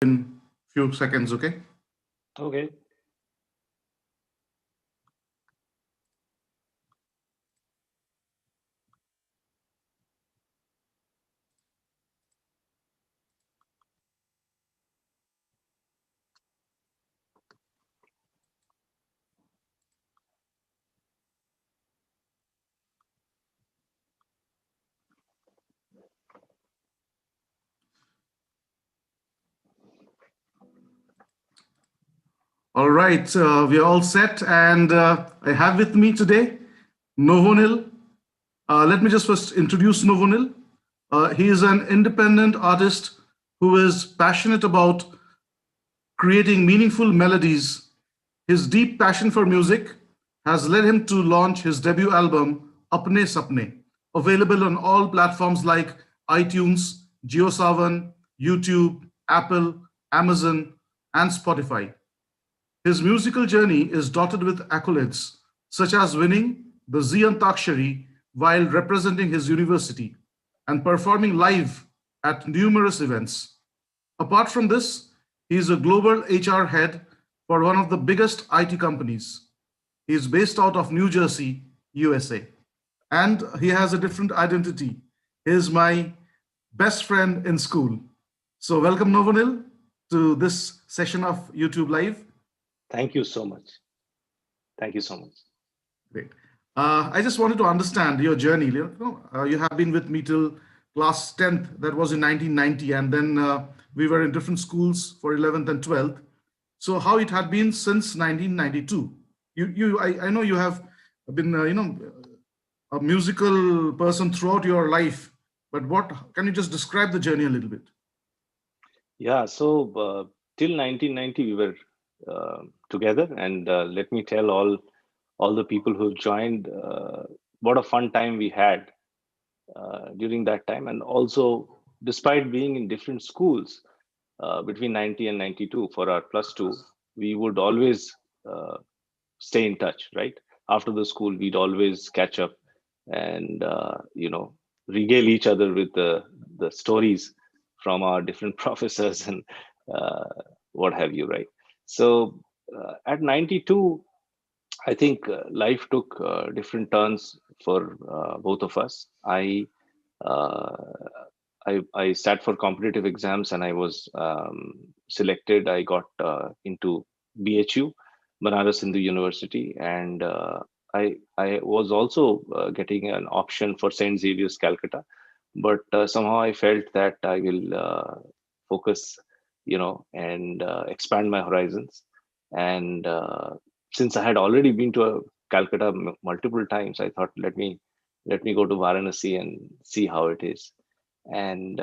in few seconds, okay? Okay. All right, we are all set, and I have with me today Novonil. Let me just first introduce Novonil. He is an independent artist who is passionate about creating meaningful melodies. His deep passion for music has led him to launch his debut album, Apne Sapne, available on all platforms like iTunes, JioSaavn, YouTube, Apple, Amazon, and Spotify. His musical journey is dotted with accolades, such as winning the Zee Antakshari while representing his university and performing live at numerous events. Apart from this, he is a global HR head for one of the biggest IT companies. He is based out of New Jersey, USA. And he has a different identity. He is my best friend in school. So, welcome, Novanil, to this session of YouTube Live. Thank you so much. Thank you so much. Great. I just wanted to understand your journey. You have been with me till class 10th, that was in 1990, and then we were in different schools for 11th and 12th. So, how it had been since 1992? I know you have been, a musical person throughout your life, but what can you just describe the journey a little bit? Yeah. Till 1990, we were together, and let me tell all the people who joined what a fun time we had during that time, and also despite being in different schools between 90 and 92 for our plus two, we would always uh, stay in touch, right? After the school, we'd always catch up and regale each other with the stories from our different professors and uh, what have you, right? At 92, I think life took different turns for both of us. Uh, I sat for competitive exams and I was selected. I got into BHU, Benares Hindu University, and I was also getting an option for Saint Xavier's Calcutta, but somehow I felt that I will focus, and expand my horizons. And since I had already been to Calcutta multiple times, I thought let me go to Varanasi and see how it is. And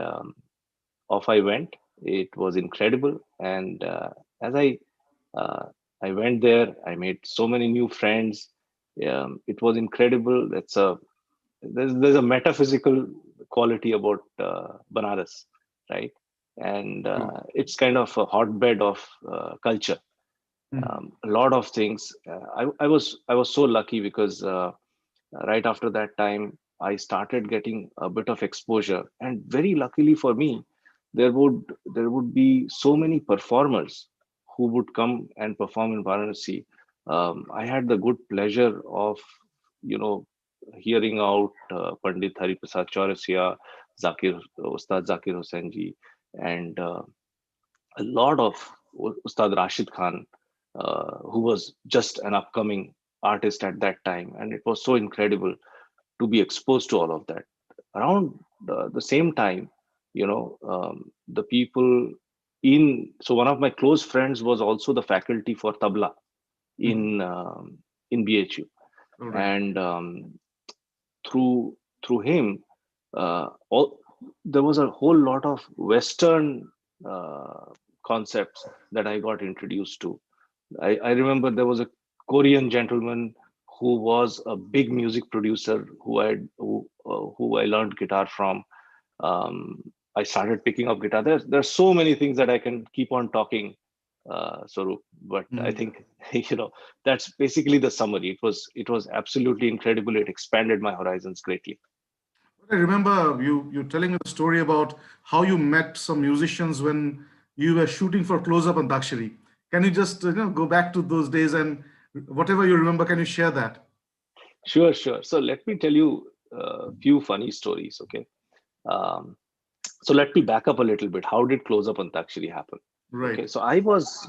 off I went. It was incredible, and as uh, I went there, I made so many new friends. It was incredible. There's a metaphysical quality about Banaras, right? And True. it's kind of a hotbed of culture. Hmm. A lot of things. I was so lucky because right after that time I started getting a bit of exposure, and very luckily for me, there would be so many performers who would come and perform in Varanasi. I had the good pleasure of you know hearing out Pandit Hari Prasad Chaurasia, Zakir Ustad Zakir Hussain ji, and a lot of Ustad Rashid Khan, who was just an upcoming artist at that time, and it was so incredible to be exposed to all of that. Around the same time, the people so one of my close friends was also the faculty for tabla Hmm. in BHU, All right. and through him, all there was a whole lot of Western uh, concepts that I got introduced to. I remember there was a Korean gentleman who was a big music producer who I learned guitar from. I started picking up guitar. There's so many things that I can keep on talking, Swarup, but I Hmm. think that's basically the summary. It was absolutely incredible. It expanded my horizons greatly. I remember you telling me the story about how you met some musicians when you were shooting for Close Up Antakshari. Can you just go back to those days and whatever you remember, can you share that? Sure, sure. So let me tell you a few funny stories. Okay. Um, so let me back up a little bit. How did Close Up Antakshari happen? Right. Okay. So I was,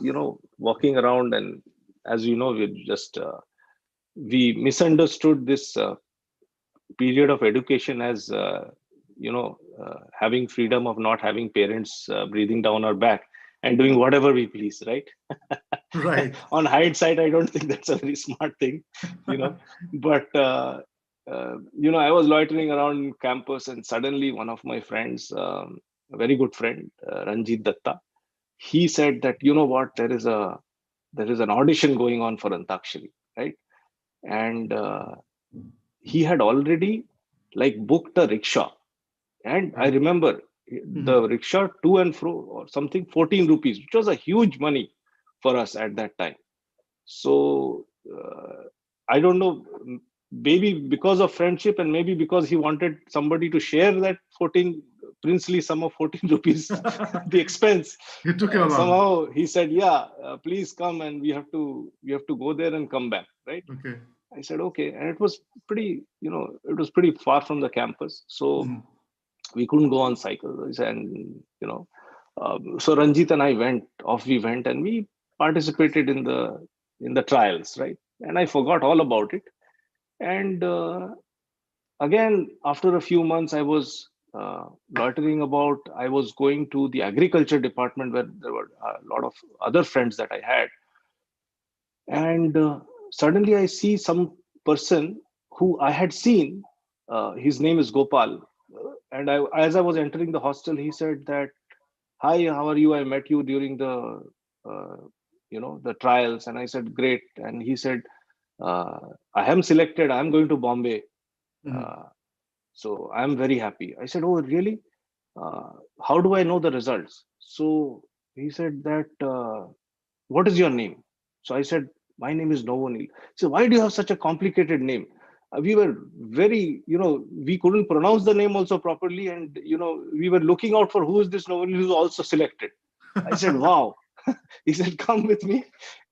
walking around, and as you know, we misunderstood this period of education as having freedom of not having parents breathing down our back and doing whatever we please, right? Right. On hindsight, I don't think that's a very smart thing, you know but I was loitering around campus, and suddenly one of my friends, a very good friend, Ranjit Datta, he said that, you know what, there is an audition going on for Antakshari, right? And he had already like booked a rickshaw. And I Right. remember the Mhm. rickshaw to and fro or something 14 rupees, which was a huge money for us at that time. So I don't know, maybe because of friendship, and maybe because he wanted somebody to share that 14 princely sum of 14 rupees, the expense. You took him along. Somehow he said, "Yeah, please come, and we have to go there and come back." Right? Okay. I said, "Okay," and it was pretty far from the campus, so Mhm. we couldn't go on cycles, and so Ranjit and I went off. We went and we participated in the trials, right? And I forgot all about it. And again, after a few months, I was loitering about. I was going to the agriculture department where there were a lot of other friends that I had, and suddenly I see some person who I had seen. His name is Gopal, and as I was entering the hostel, he said that, "Hi, how are you? I met you during uh, the trials." And I said, "Great." And he said, uh, "I am selected. I am going to Bombay. Mhm. Uh, so I'm very happy." I said, "Oh, really? Uh, how do I know the results?" So he said that, "What is your name?" So I said, "My name is Novo." So why do you have such a complicated name? We were very, we couldn't pronounce the name also properly. And, we were looking out for who is this Novo who's also selected. I said, "Wow." He said, "Come with me."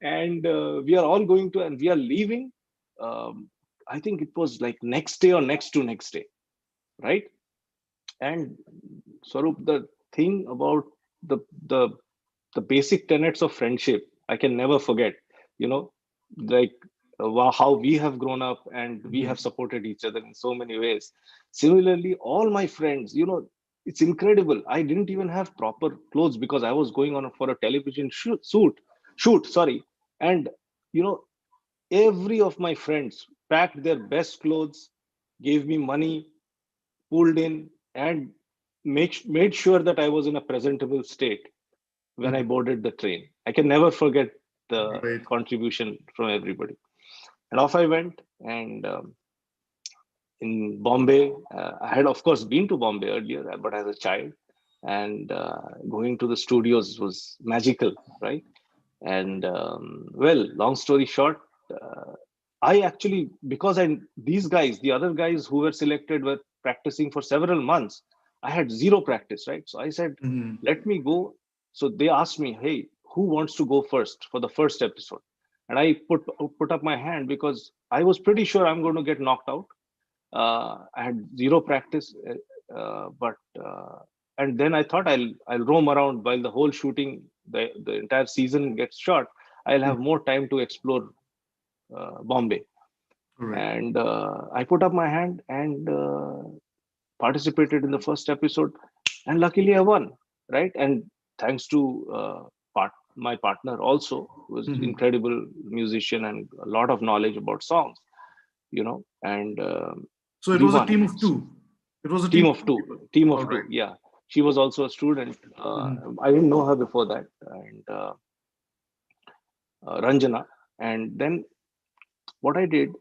And we are all going to, and we are leaving. Um, I think it was like next day or next to next day, right? And Swarup, the thing about the the the basic tenets of friendship, I can never forget. You know, like how we have grown up and we have Mhm. supported each other in so many ways. Similarly, all my friends, it's incredible. I didn't even have proper clothes because I was going on for a television shoot, sorry. And you know, every of my friends packed their best clothes, gave me money, pulled in, and made sure that I was in a presentable state when I Mhm. boarded the train. I can never forget the Right. contribution from everybody. And off I went. And in Bombay, I had, of course, been to Bombay earlier, but as a child. And going to the studios was magical, right? And well, long story short, uh, I actually, because these guys, the other guys who were selected, were practicing for several months. I had zero practice, right? So I said, Mhm. "Let me go." So they asked me, "Hey, who wants to go first for the first episode?" And I put up my hand because I was pretty sure I'm going to get knocked out. I had zero practice, but and then I thought I'll roam around while the whole shooting, the entire season gets shot. I'll have more time to explore Bombay. Correct. And I put up my hand and participated in the first episode, and luckily I won, right? And thanks to my partner also, who was Mhm. incredible musician and a lot of knowledge about songs, and So it we was a won. team of two. It was a Team team of of two two. people. Team All of right. two. Yeah, she was also a student. Mhm. I didn't know her before that, and Ranjana. And then what I did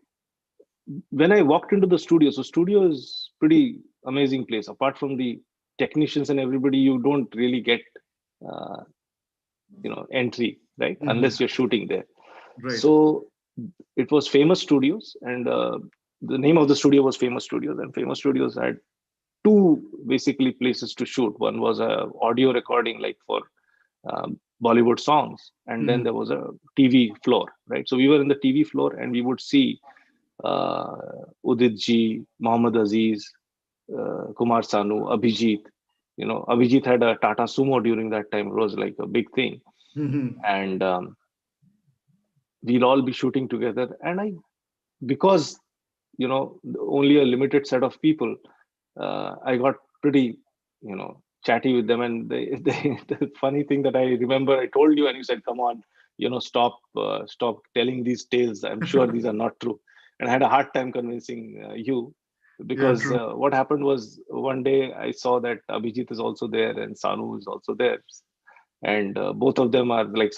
when I walked into the studio. So studio is pretty amazing place. Apart from the technicians and everybody, you don't really get uh, entry, right, Mhm. unless you're shooting there. Right. So it was Famous Studios, and the name of the studio was Famous Studios. And Famous Studios had two basically places to shoot. One was a audio recording, like for Bollywood songs, and then there was a TV floor, right? So we were in the TV floor, and we would see uh, Udit ji, Mohammad Aziz, Kumar Sanu, Abhijit. Abhijit had a Tata Sumo during that time. It was like a big thing, Mm-hmm. and we'll all be shooting together. And because only a limited set of people, I got pretty chatty with them, and the funny thing that I remember, I told you, and you said, come on, stop telling these tales, I'm sure these are not true. And I had a hard time convincing you, Yeah, because true. what happened was, one day I saw that Abhijit is also there and Sanu is also there, and both of them are like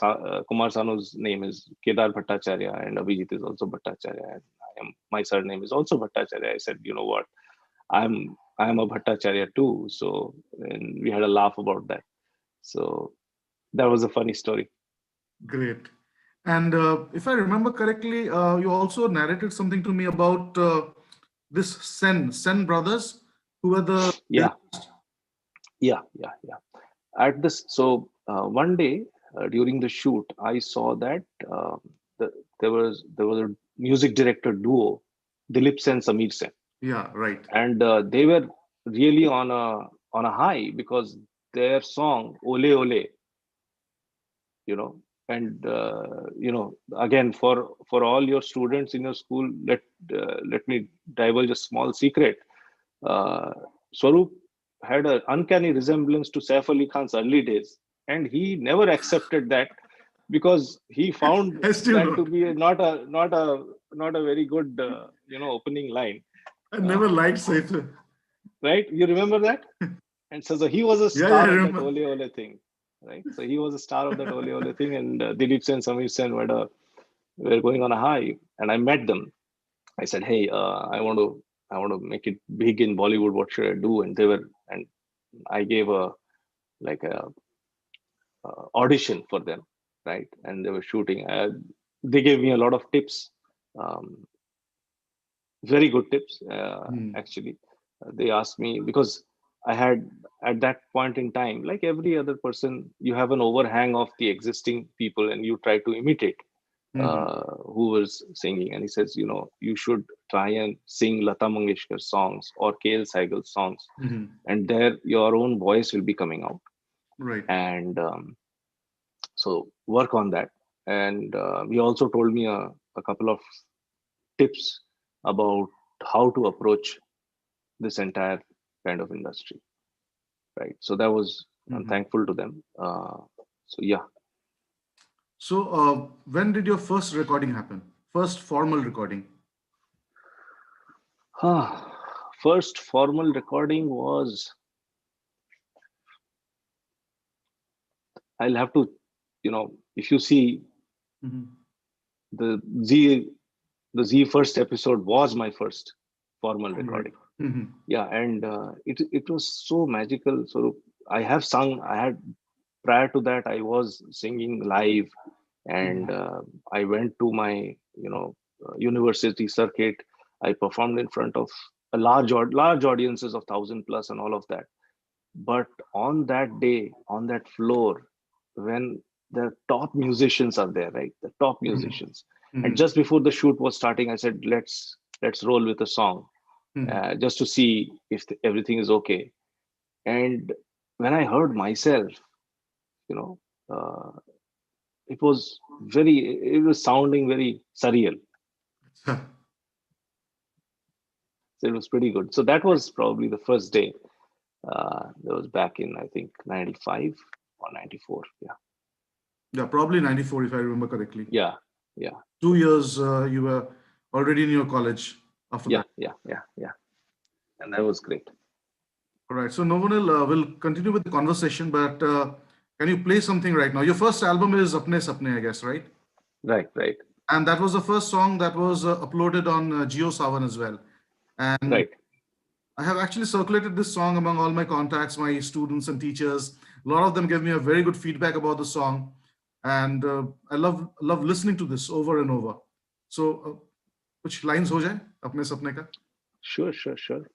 Kumar Sanu's name is Kedar Bhattacharya, and Abhijit is also Bhattacharya, and my surname is also Bhattacharya. I said, you know what, I'm a Bhattacharya too. So, and we had a laugh about that. So that was a funny story. Great. And if I remember correctly, you also narrated something to me about this Sen brothers, who were the Yeah, yeah. At this, so one day during the shoot, I saw that the, there was a music director duo, Dilip Sen, Sameer Sen, yeah, right. and they were really on a high, because their song Ole Ole, you know and again, for all your students in your school, let me divulge a small secret. uh, Swarup had an uncanny resemblance to Saif Ali Khan's early days, and he never accepted that, because he found I still that to don't. be not a very good opening line. I never uh, liked Saif. right, you remember that? And so he was a Yeah, yeah, I star of that remember. Ole Ole thing, right? So he was a star of that Ole Ole thing, and Dilip Sen, Sameer Sen were going on a high, and I met them. I said, "Hey, I want to make it big in Bollywood. What should I do?" And I gave a audition for them, right? And they were shooting. They gave me a lot of tips, um, very good tips, Hmm. actually. They asked me, because I had, at that point in time, like every other person, you have an overhang of the existing people, and you try to imitate Hmm. who was singing. And he says, you should try and sing Lata Mangeshkar songs or KL Saigal songs, Hmm. and there your own voice will be coming out. Right. And so work on that. And he also told me a couple of tips about how to approach this entire kind of industry, right? So that was, I'm Hmm. thankful to them. So yeah. So, when did your first recording happen? First formal recording? First formal recording was, I'll have to, if you see Hmm. the Z, the Z first episode was my first formal Right. recording. Hmm. Yeah, and it was so magical. So I had, prior to that, I was singing live, and I went to my university circuit. I performed in front of a large audiences of 1,000 plus and all of that. But on that day, on that floor, when the top musicians are there, right, the top musicians, and Hmm. just before the shoot was starting, I said, let's roll with a song, Hmm. just to see if everything is okay. And when I heard myself, you know uh, it was sounding very surreal. So it was pretty good. So that was probably the first day. That was back in, I think, 95 or 94. Yeah. Yeah, probably 94 if I remember correctly. Yeah. Yeah. 2 years you were already in your college after Yeah. that. Yeah. Yeah. Yeah. And that was great. All right. So Novanil will continue with the conversation, but can you play something right now? Your first album is Apne Sapne, I guess, right? Right. Right. And that was the first song that was uploaded on Geo Savan as well. And Right. I have actually circulated this song among all my contacts, my students and teachers. A lot of them gave me a very good feedback about the song, and I love listening to this over and over. So, कुछ lines हो जाए अपने सपने का. Sure. Sure. Sure.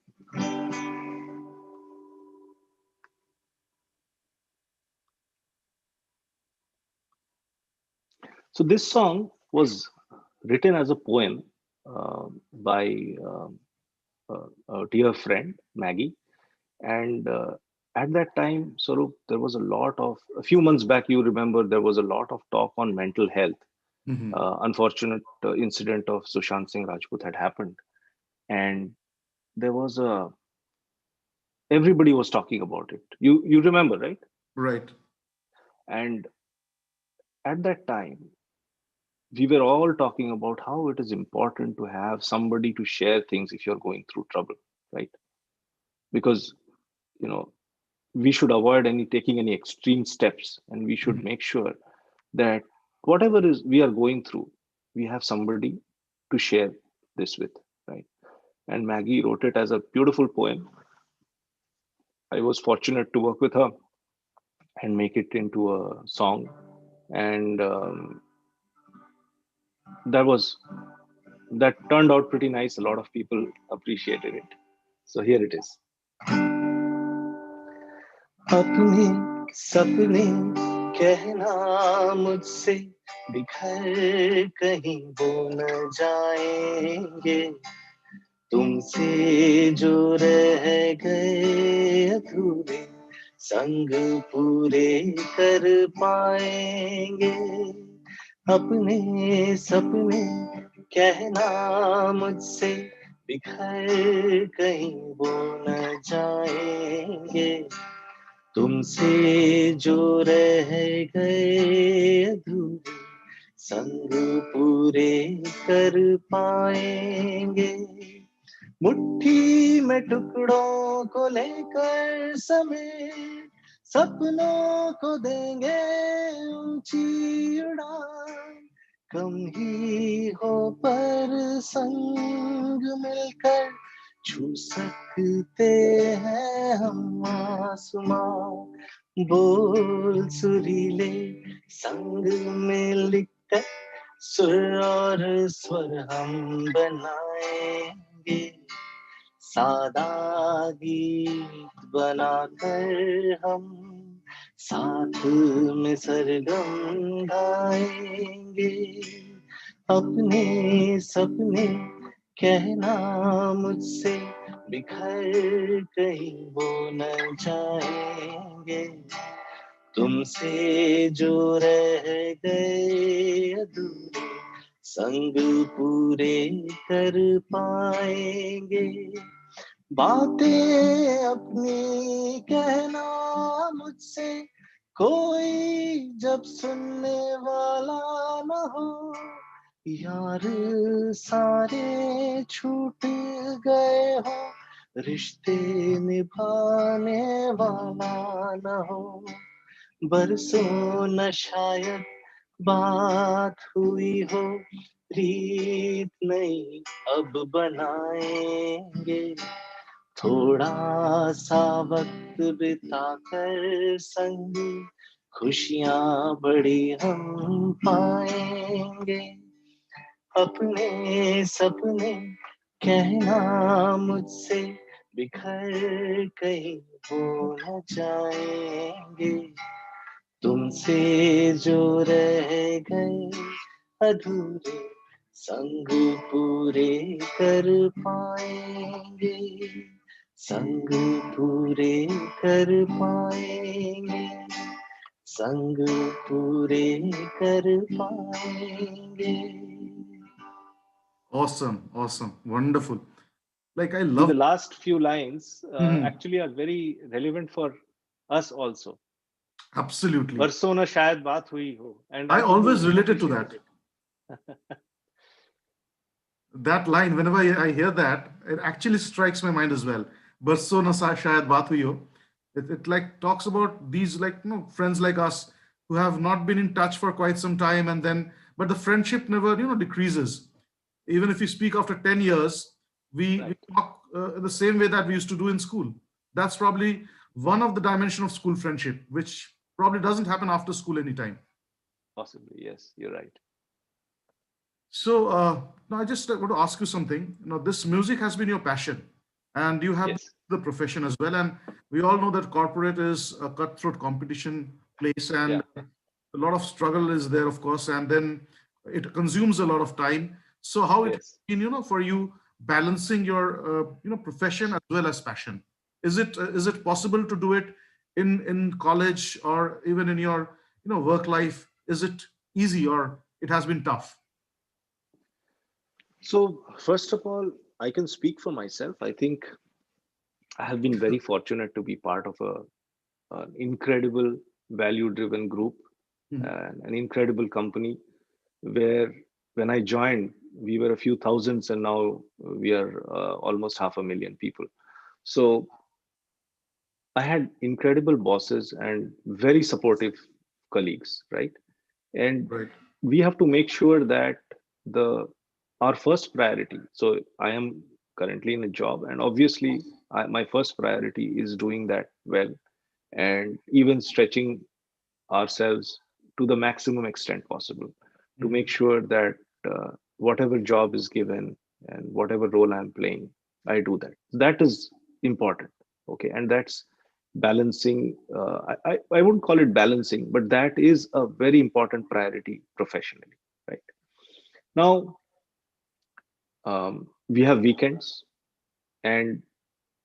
So this song was written as a poem by a dear friend, Maggie. And at that time, Swarup, there was a few months back, you remember, there was a lot of talk on mental health. Hmm. Unfortunate incident of Sushant Singh Rajput had happened. And there was everybody was talking about it. You remember, right? Right. And at that time, we were all talking about how it is important to have somebody to share things if you're going through trouble, right? Because, you know, we should avoid taking any extreme steps, and we should Mhm. make sure that whatever is we are going through, we have somebody to share this with, right? And Maggie wrote it as a beautiful poem. I was fortunate to work with her and make it into a song, and that was that turned out pretty nice. A lot of people appreciated it. So here it is. अपने सपने कहना मुझसे बिखर कहीं वो न जाएंगे तुमसे जो रह गए अधूरे संग पूरे कर पाएंगे अपने सपने कहना मुझसे बिखर कहीं वो न जाएंगे तुमसे जो रह गए अधूरे संग पूरे कर पाएंगे मुट्ठी में टुकड़ों को लेकर समेत सपनों को देंगे ऊंची उड़ान कम ही हो पर संग मिलकर छू सकते हैं हम आसमां बोल सुरीले संग में लिखकर सुर और स्वर हम बनाएंगे सादा गीत बनाकर हम साथ में सरगम गाएंगे अपने सपने कहना मुझसे बिखर कहीं वो न जाएंगे तुमसे जो रह गए अधूरे संग पूरे कर पाएंगे बातें अपनी कहना मुझसे कोई जब सुनने वाला न हो यार सारे छूट गए हो रिश्ते निभाने वाला न हो बरसों न शायद बात हुई हो प्रीत नहीं अब बनाएंगे थोड़ा सा वक्त बिताकर संग खुशियां बड़ी हम पाएंगे अपने सपने कहना मुझसे बिखर कहीं वो न जाएंगे तुमसे जो रह गए अधूरे संग पूरे कर पाएंगे संग पूरे कर पाएंगे संग पूरे कर पाएंगे Awesome, awesome, wonderful. Like I See, love. the last few lines Mhm. actually are very relevant for us also. Absolutely. बरसों ना शायद बात हुई हो, and I I think always you related to appreciated that. it. That line, whenever I hear that, it actually strikes my mind as well. Barso na shayad baat hui ho. It like talks about these like friends like us who have not been in touch for quite some time, and then but the friendship never decreases. Even if we speak after 10 years, we Right, talk in the same way that we used to do in school. That's probably one of the dimension of school friendship, which probably doesn't happen after school anytime. possibly, yes, you're right. So now I just want to ask you something. This music has been your passion, and you have Yes, the profession as well. And we all know that corporate is a cutthroat competition place, and yeah, a lot of struggle is there, of course, and then it consumes a lot of time. So how it Yes. been, for you balancing your profession as well as passion? Is it possible to do it in college or even in your work life? Is it easy or it has been tough? So, first of all, I can speak for myself. I think I have been very fortunate to be part of an incredible value driven group Mhm. and an incredible company where when I joined, we were a few thousands and now we are almost 500,000 people. So I had incredible bosses and very supportive colleagues, right? And Right. we have to make sure that the our first priority. So I am currently in a job, and obviously my first priority is doing that well, and even stretching ourselves to the maximum extent possible to make Mhm. sure that whatever job is given and whatever role I'm playing, I do that. That is important. Okay. And that's balancing. I wouldn't call it balancing, but that is a very important priority professionally. Right. Now, we have weekends, and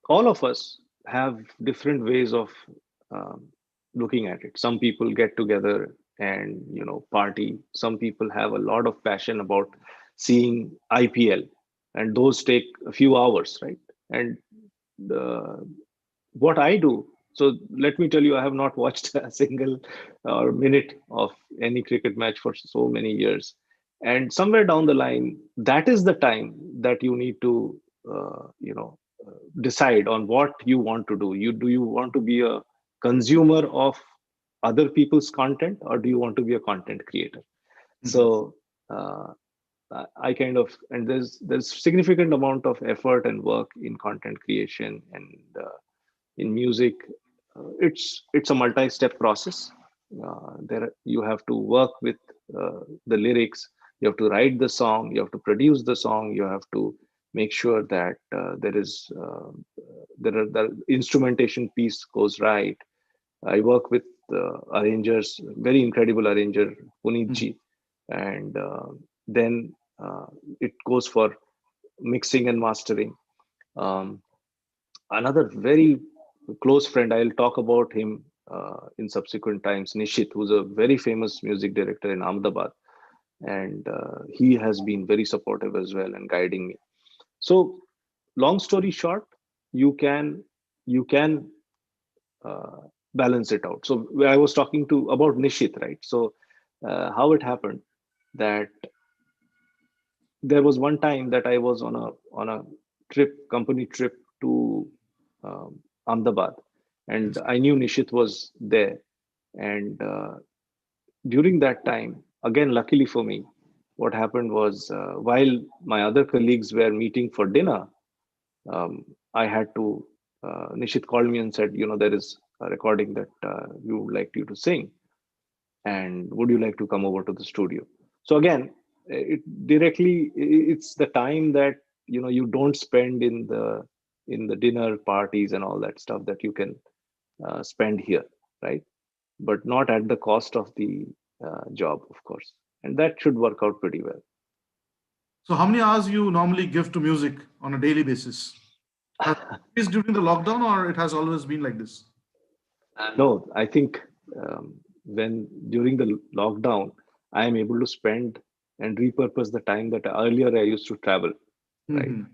all of us have different ways of um, looking at it. Some people get together and party. Some people have a lot of passion about seeing IPL, and those take a few hours, right? And the, what I do. So let me tell you, I have not watched a single minute of any cricket match for so many years. And somewhere down the line, that is the time that you need to, decide on what you want to do. Do you want to be a consumer of other people's content, or do you want to be a content creator? Mhm. So uh, I kind of, and there's significant amount of effort and work in content creation and in music. It's a multi-step process. There you have to work with the lyrics, you have to write the song, you have to produce the song, you have to make sure that the instrumentation piece goes right. I work with arrangers, very incredible arranger Puneet ji, Mhm. and then it goes for mixing and mastering. um, Another very close friend, I'll talk about him in subsequent times, Nishit, who's a very famous music director in Ahmedabad, and he has been very supportive as well and guiding me. So, long story short, you can you can uh, balance it out. So, where I was talking to about Nishit, right? So, how it happened that there was one time that I was on a company trip to Ahmedabad, and Yes. I knew Nishit was there. And during that time, again, luckily for me, what happened was while my other colleagues were meeting for dinner, um, I had to. Nishit called me and said, there is a recording that we would like you to sing, and would you like to come over to the studio? So again, it directly it's the time that you don't spend in the dinner parties and all that stuff that you can spend here, right? But not at the cost of the job, of course, and that should work out pretty well. So how many hours you normally give to music on a daily basis? Has it increased during the lockdown or it has always been like this? No, I think when during the lockdown, I am able to spend and repurpose the time that earlier I used to travel, right? Mhm.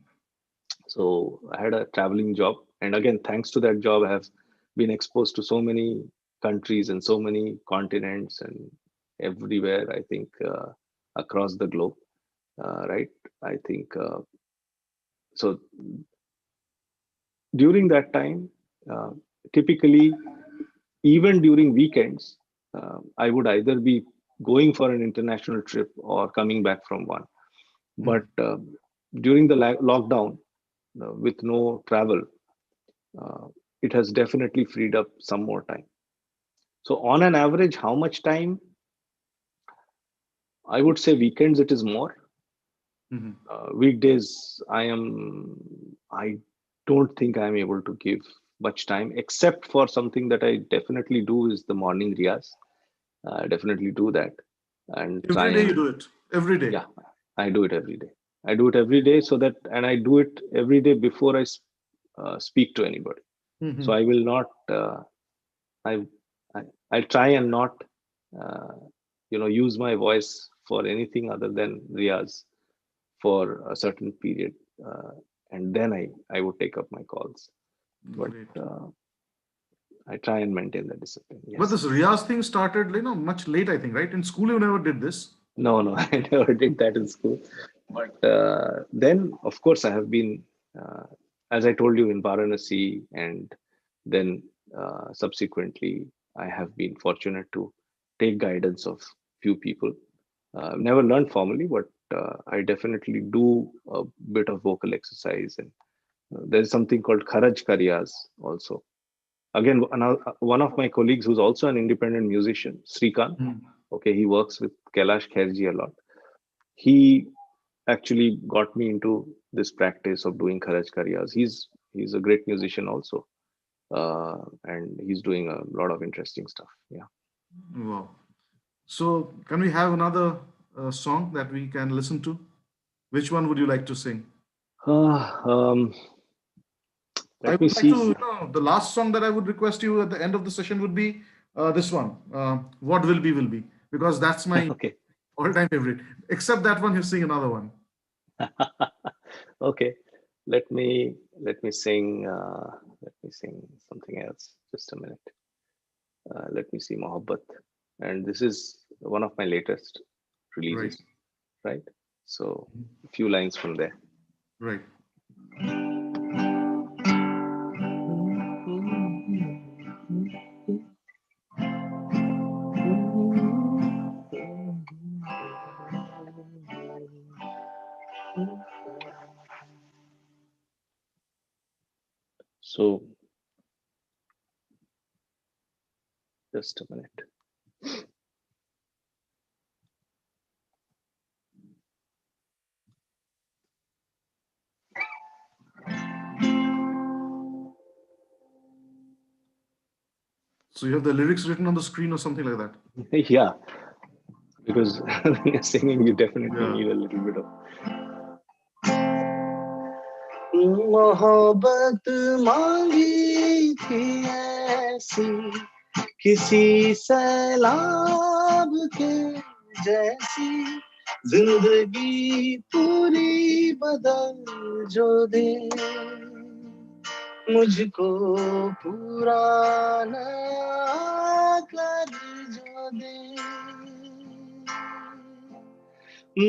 So I had a traveling job, and again, thanks to that job, I have been exposed to so many countries and so many continents and everywhere, I think, across the globe, right? I think so. During that time, uh, typically, even during weekends, I would either be going for an international trip or coming back from one. But Mhm. during the lockdown, with no travel, uh, it has definitely freed up some more time. So, on an average, how much time? I would say weekends it is more. Mhm. Weekdays, I don't think I'm able to give much time, except for something that I definitely do is the morning riyas. definitely do that and try Every day you and do it. Every day. yeah, I do it every day. I do it every day so that, and I do it every day before I speak to anybody. So Hmm. I will not. I, I I try and not, uh, use my voice for anything other than riyaz for a certain period, uh, and then I would take up my calls. But Great. I try and maintain the discipline. But Yes. this Riyaz thing started, much late, I think, right? In school, you never did this. No, no, I never did that in school. But then, of course, I have been, uh, as I told you, in Varanasi, and then subsequently, I have been fortunate to take guidance of few people. Never learned formally, but I definitely do a bit of vocal exercise. And there's something called Kharaj Karyas also. Again, one of my colleagues who's also an independent musician, Srikant. Mm. Okay, he works with Kailash Khairji a lot. He actually got me into this practice of doing Kharaj Karyas. He's a great musician also, and he's doing a lot of interesting stuff. Yeah. Wow. So, can we have another song that we can listen to? Which one would you like to sing? Uh, um, I let me would like to, see. the last song that I would request you at the end of the session would be this one, What Will Be, because that's my Okay. all-time favorite. Except that one, you sing another one. Okay. Let me sing. Let me sing something else. Just a minute. Let me see Mohabbat, and this is one of my latest Right, releases. Right. So a few lines from there. right. So just a minute. So you have the lyrics written on the screen or something like that. Yeah, because when you're singing, you definitely Yeah. need a little bit of मोहब्बत मांगी थी ऐसी किसी सैलाब के जैसी जिंदगी पूरी बदल जो दे मुझको पूरा नया कर जो दे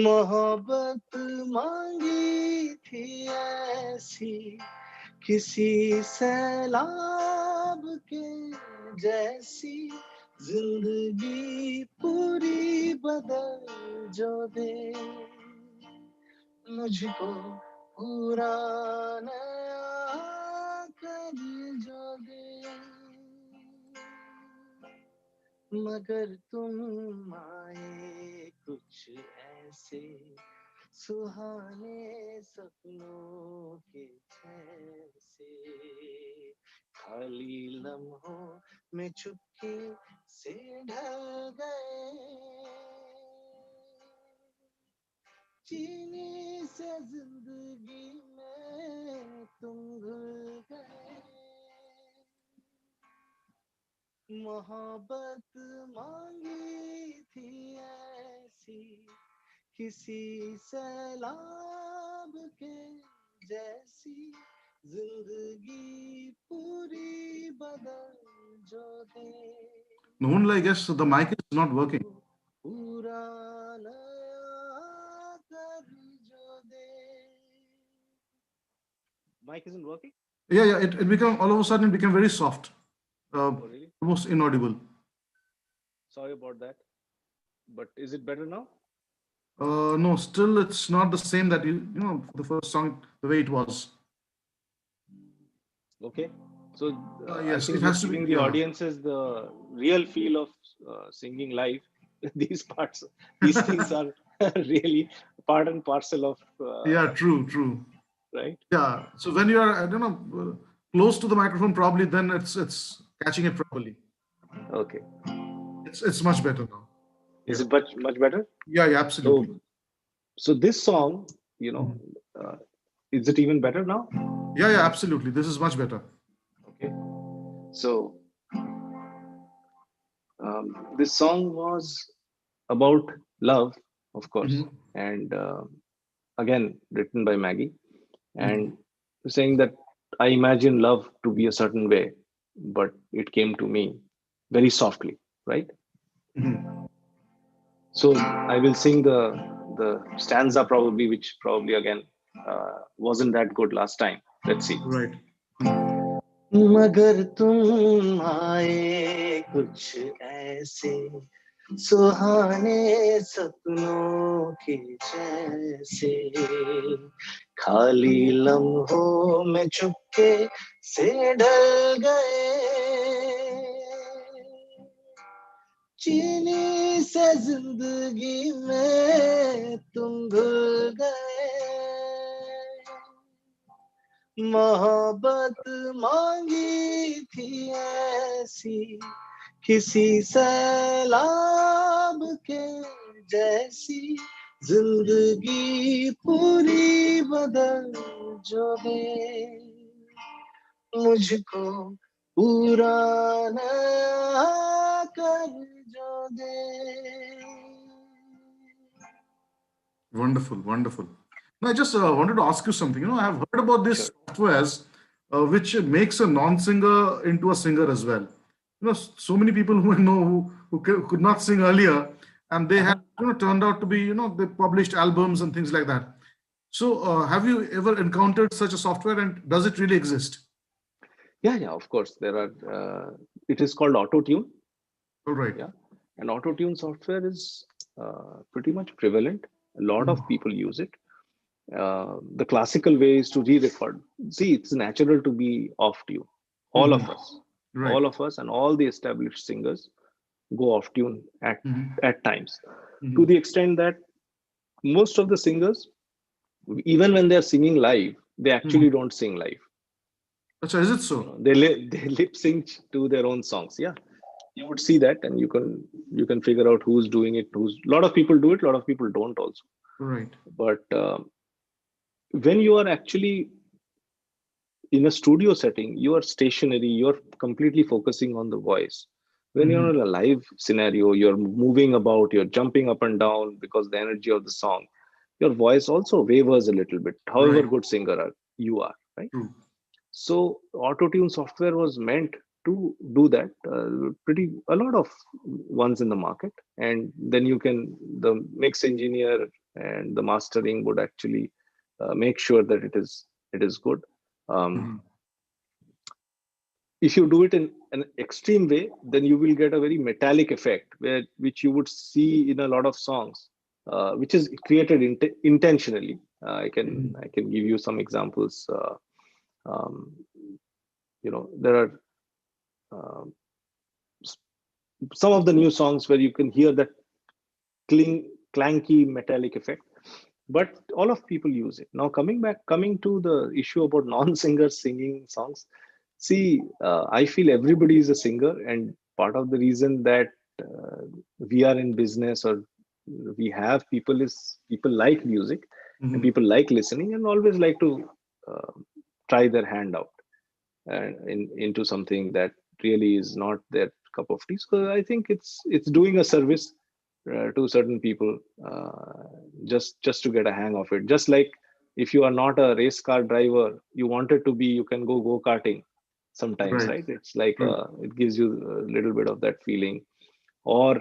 मोहब्बत मांगी थी ऐसी किसी सैलाब के जैसी जिंदगी पूरी बदल जो दे मुझको पूरा नया कर जो दे मगर तुम आए कुछ ऐसे सुहाने सपनों के जैसे खाली लम्हों में चुपके से ढल गए चीनी से जिंदगी में तुम घुल गए मोहब्बत मांगी थी ऐसी किसी सैलाब के जैसी जिंदगी पूरी बदल जो दे No, I guess the mic is not working. पूरा नया कर जो दे mic isn't working. Yeah, yeah. It became all of a sudden it became very soft, uh, Oh really? almost inaudible. Sorry about that. But is it better now? No, still it's not the same that the first song the way it was. Okay. So I Yes, it think has just to be. giving the Yeah, audiences the real feel of singing live. These parts, these things are really part and parcel of yeah. True, true. right. Yeah. So when you are, I don't know, close to the microphone, probably then it's catching it properly. Okay. It's much better now. Is Yeah. it much better? Yeah, yeah, So absolutely. so this song, you know, Mhm. uh, is it even better now? Yeah, yeah, absolutely. This is much better. Okay. So this song was about love, of course, Hmm. and again written by Maggie, Hmm. and saying that I imagine love to be a certain way, but it came to me very softly, right? Hmm. So I will sing the stanza probably, which probably again wasn't that good last time. Let's see. Right. Mhm. मगर तुम आए कुछ ऐसे सुहाने सपनों के जैसे खाली लम्हों में चुपके से ढल गए चीनी से जिंदगी में तुम भूल गए मोहब्बत मांगी थी ऐसी किसी सैलाब के जैसी जिंदगी पूरी बदल जो दे मुझको पूरा नया कर जो दे Wonderful, wonderful. Now, I just wanted to ask you something. I have heard about these Sure. softwares which makes a non-singer into a singer as well. So many people who I know who could not sing earlier, and they have Uh-huh. turned out to be they published albums and things like that. So, have you ever encountered such a software, and does it really exist? Yeah, of course. There are, it is called auto tune. All right. Yeah. And auto tune software is pretty much prevalent. A lot of Mhm. people use it. The classical way is to re-record. See, it's natural to be off tune. All Mhm. of us, Right. all of us, and all the established singers go off tune Mhm. at times, to Mhm. the extent that most of the singers, even when they're singing live, they Mhm. actually don't sing live. So, is it so? They lip sync to their own songs. Yeah, you would see that, and you can figure out who's doing it. Who's A lot of people do it, a lot of people don't also. Right. But when you are actually in a studio setting, you are stationary, you're completely focusing on the voice. When you're Mhm. in a live scenario, you're moving about, you're jumping up and down because the energy of the song, your voice also wavers a little bit, however Right. good singer you are, right? True. So auto tune software was meant to do that. Pretty a lot of ones in the market, and then the mix engineer and the mastering would actually make sure that it is good. Um, Mhm. if you do it in an extreme way, then you will get a very metallic effect, which you would see in a lot of songs, which is created intentionally. Mhm. I can give you some examples. Um, there are um, some of the new songs where you can hear that clanky metallic effect, but all of people use it. Now coming to the issue about non-singers singing songs. See, I feel everybody is a singer, and part of the reason that uh, we are in business, or we have people, is people like music and Mhm. people like listening and always like to uh, try their hand out and into something that really is not their cup of tea. So I think it's doing a service to certain people, just to get a hang of it. Just like if you are not a race car driver, you wanted to be, you can go karting sometimes, Right. right? It's like True. it gives you a little bit of that feeling. Or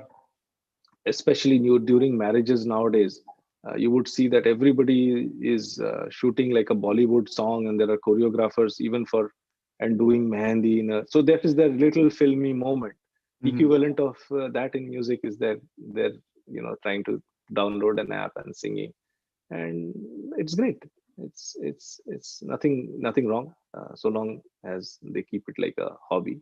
especially during marriages nowadays, you would see that everybody is shooting like a Bollywood song, and there are choreographers even for and doing mehendi so that is their little filmy moment. Mhm. Equivalent of that in music is they're trying to download an app and singing, and it's great. It's nothing wrong, so long as they keep it like a hobby.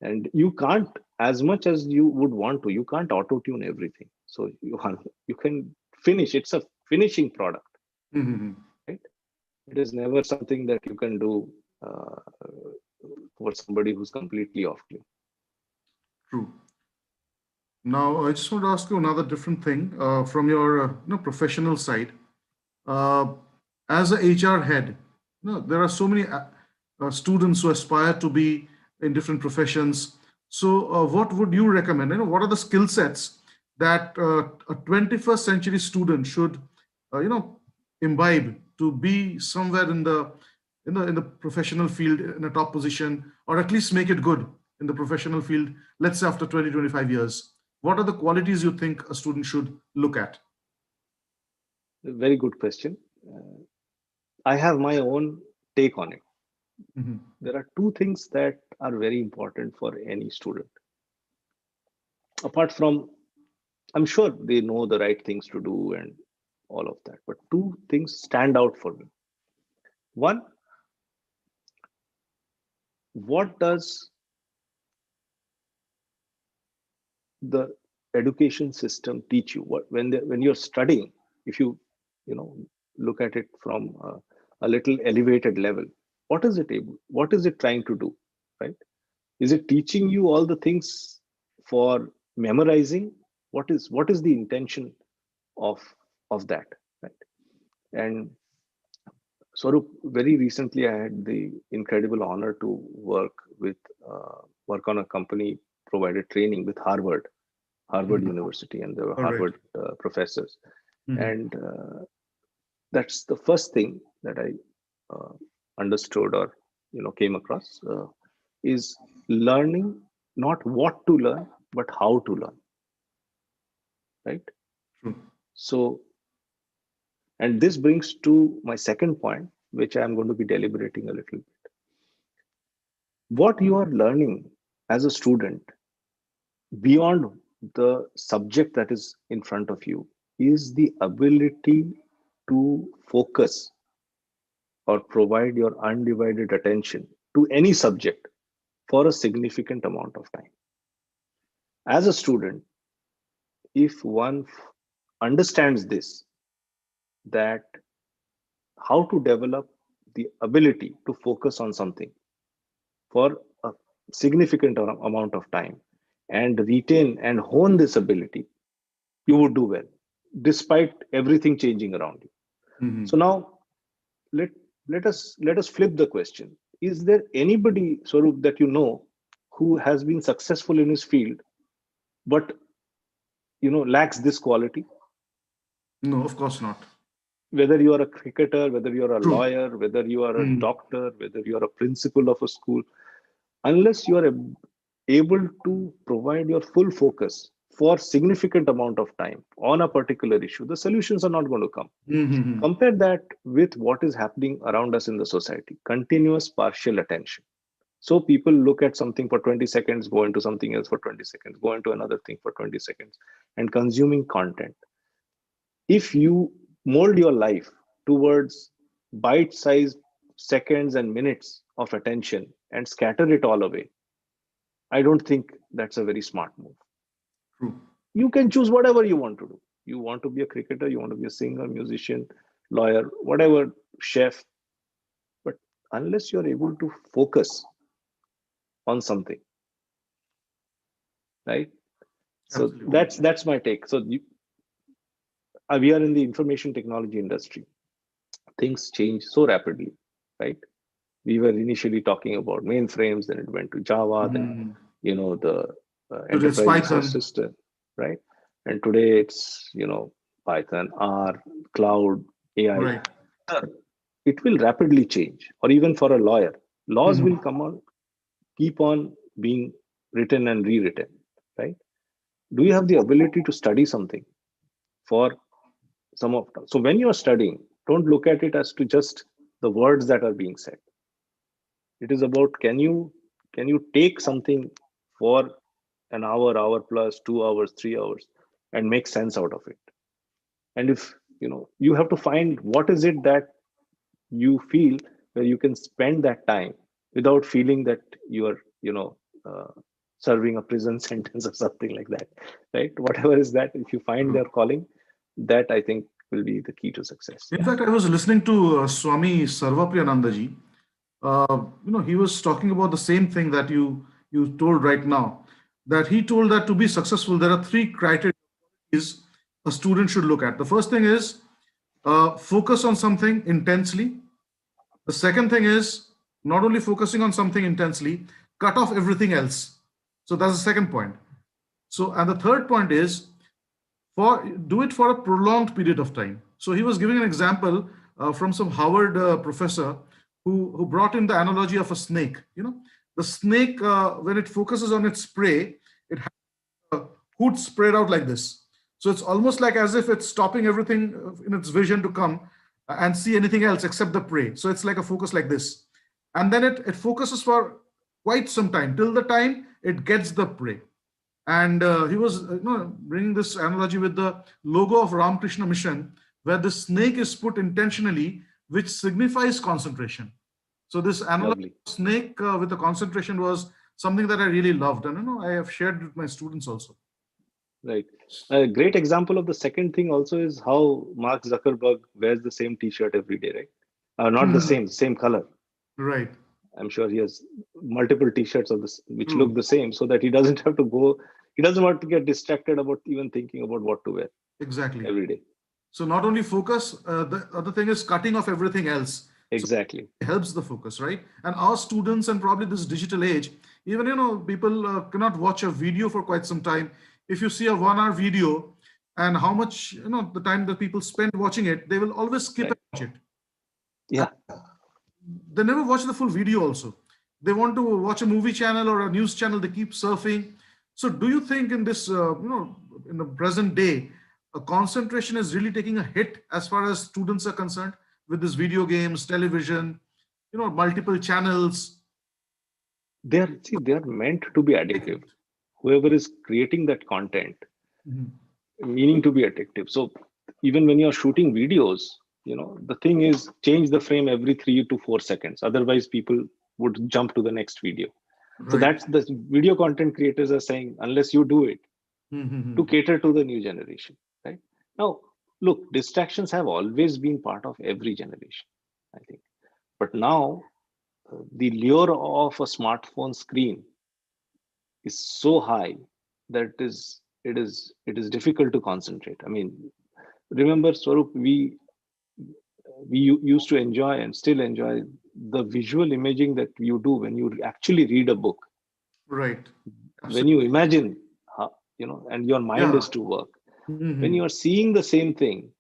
And you can't, as much as you would want to, you can't auto tune everything. So you can finish. It's a finishing product, Mhm. right? It is never something that you can do uh, for somebody who's completely off tune. True. Now, I just want to ask you another different thing from your professional side. Uh, as a HR head, there are so many students who aspire to be in different professions. So, what would you recommend? What are the skill sets that a 21st century student should, imbibe to be somewhere in the professional field in a top position, or at least make it good in the professional field, let's say after 20-25 years? What are the qualities you think a student should look at? Very good question. Uh, I have my own take on it. Mhm. There are two things that are very important for any student. Apart from, I'm sure they know the right things to do and all of that, but two things stand out for me. One, what does the education system teach you? When you're studying, if you know look at it from a little elevated level, what is it trying to do, right? Is it teaching you all the things for memorizing? What is the intention of that, right? And Swarup, very recently I had the incredible honor to work on a company provided training with Harvard Mhm. University, and there were All right. Harvard professors. Mhm. And that's the first thing that I understood, or came across, is learning not what to learn but how to learn, right? True. So, and this brings to my second point, which I'm going to be deliberating a little bit. What you are learning as a student beyond the subject that is in front of you is the ability to focus or provide your undivided attention to any subject for a significant amount of time. As a student, if one understands this, that how to develop the ability to focus on something for a significant amount of time and retain and hone this ability, you would do well despite everything changing around you. So Mhm. now let let us flip the question. Is there anybody, Swarup, that you know who has been successful in his field but lacks this quality? No, of course not. Whether you are a cricketer, whether you are a True. lawyer, whether you are a Mhm. doctor, whether you are a principal of a school, unless you are able to provide your full focus for significant amount of time on a particular issue, the solutions are not going to come. Mhm. Compare that with what is happening around us in the society: continuous partial attention. So people look at something for 20 seconds, go into something else for 20 seconds, go into another thing for 20 seconds, and consuming content. If you mold your life towards bite sized seconds and minutes of attention and scatter it all away, I don't think that's a very smart move. True. You can choose whatever you want to do. You want to be a cricketer, you want to be a singer, musician, lawyer, whatever, chef, but unless you're able to focus on something, right? So Absolutely. that's my take. So we are in the information technology industry. Things change so rapidly, right? We were initially talking about mainframes, then it went to Java, then Mhm. the Today it's enterprise resource Python. system, right? And today it's Python, R, cloud, AI. Right. It will rapidly change. Or even for a lawyer, laws will Mhm. come on, keep on being written and rewritten, right? Do you have the ability to study something for some of them? So when you are studying, don't look at it as to just the words that are being said. It is about, can you take something for an hour, hour plus, 2 hours, 3 hours, and make sense out of it. And if you have to find what is it that you feel where you can spend that time without feeling that you are uh, serving a prison sentence or something like that, right? Whatever is that, if you find True. their calling, that I think will be the key to success. In Yeah. fact, I was listening to Swami Sarvapriyanandaji. He was talking about the same thing that you told right now. that he told that to be successful, there are three criteria a student should look at. The first thing is focus on something intensely. The second thing is not only focusing on something intensely, cut off everything else. So that's the second point. So, and the third point is for do it for a prolonged period of time. So he was giving an example from some Harvard professor who brought in the analogy of a snake. You know, the snake when it focuses on its prey, it has a hood spread out like this. So it's almost like as if it's stopping everything in its vision to come and see anything else except the prey. So it's like a focus like this, and then it focuses for quite some time till the time it gets the prey. And he was bringing this analogy with the logo of Ramakrishna Mission, where the snake is put intentionally, which signifies concentration. So this analogy Lovely. of snake with the concentration was something that I really loved, and I have shared with my students also. Right. A great example of the second thing also is how Mark Zuckerberg wears the same T-shirt every day, right? Not the same color. Right. I'm sure he has multiple T-shirts of this which look True. the same, so that he doesn't have to go. He doesn't want to get distracted about even thinking about what to wear Exactly. every day. So not only focus, the other thing is cutting off everything else. So Exactly. it helps the focus, right? And our students and probably this digital age, even people cannot watch a video for quite some time. If you see a 1 hour video and how much the time that people spend watching it, they will always skip Right. and watch it. Yeah. They never watch the full video also. They want to watch a movie channel or a news channel, they keep surfing. So do you think in this in the present day, concentration is really taking a hit as far as students are concerned with this video games, television, multiple channels? They're meant to be addictive. Whoever is creating that content, Mhm. meaning to be addictive. So even when you're shooting videos, the thing is change the frame every 3 to 4 seconds. Otherwise, people would jump to the next video. So Right. that's the video content creators are saying, unless you do it to Mhm. cater to the new generation, right? Now, look, distractions have always been part of every generation, I think. But now, the lure of a smartphone screen is so high that it is difficult to concentrate. I mean, remember, Swarup, we used to enjoy and still enjoy the visual imaging that you do when you actually read a book, Right. when you Absolutely. imagine how, and your mind Yeah. is to work. When Mhm. you are seeing the same thing,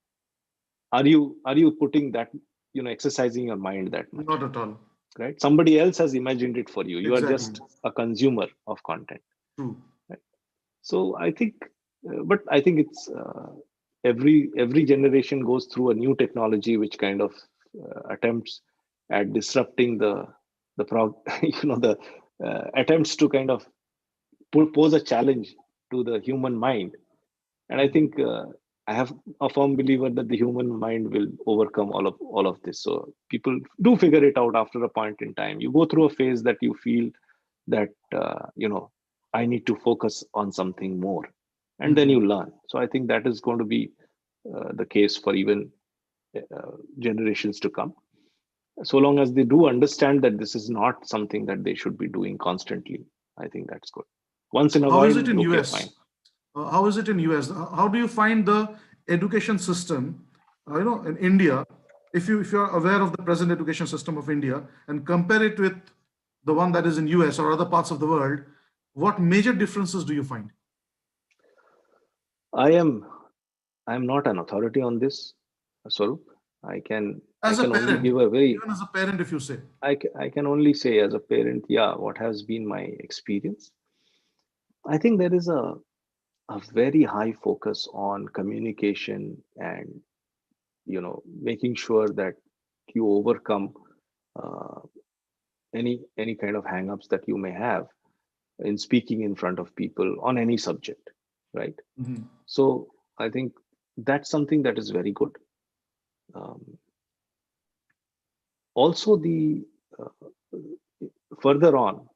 are you putting that, exercising your mind that much, Not at all. right? Somebody else has imagined it for you. You are Exactly. just a consumer of content, True. right? So I think, but I think it's every generation goes through a new technology which kind of attempts at disrupting the prog the attempts to kind of pose a challenge to the human mind. And I think I have a firm believer that the human mind will overcome all of this. So people do figure it out after a point in time. You go through a phase that you feel that I need to focus on something more, and then Mhm. you learn. So I think that is going to be the case for even generations to come, so long as they do understand that this is not something that they should be doing constantly. I think that's good. Once in So a how is while, it in okay, fine. US? How is it in US? How do you find the education system, in India? If you're aware of the present education system of India and compare it with the one that is in US or other parts of the world, what major differences do you find? I am I'm not an authority on this, Swarup. I As a can only parent, give a very even as a parent, if you say, I can only say as a parent, yeah, what has been my experience. I think there is a very high focus on communication and making sure that you overcome uh, any kind of hangups that you may have in speaking in front of people on any subject, right? Mhm. So I think that's something that is very good. Um, Also, the further on,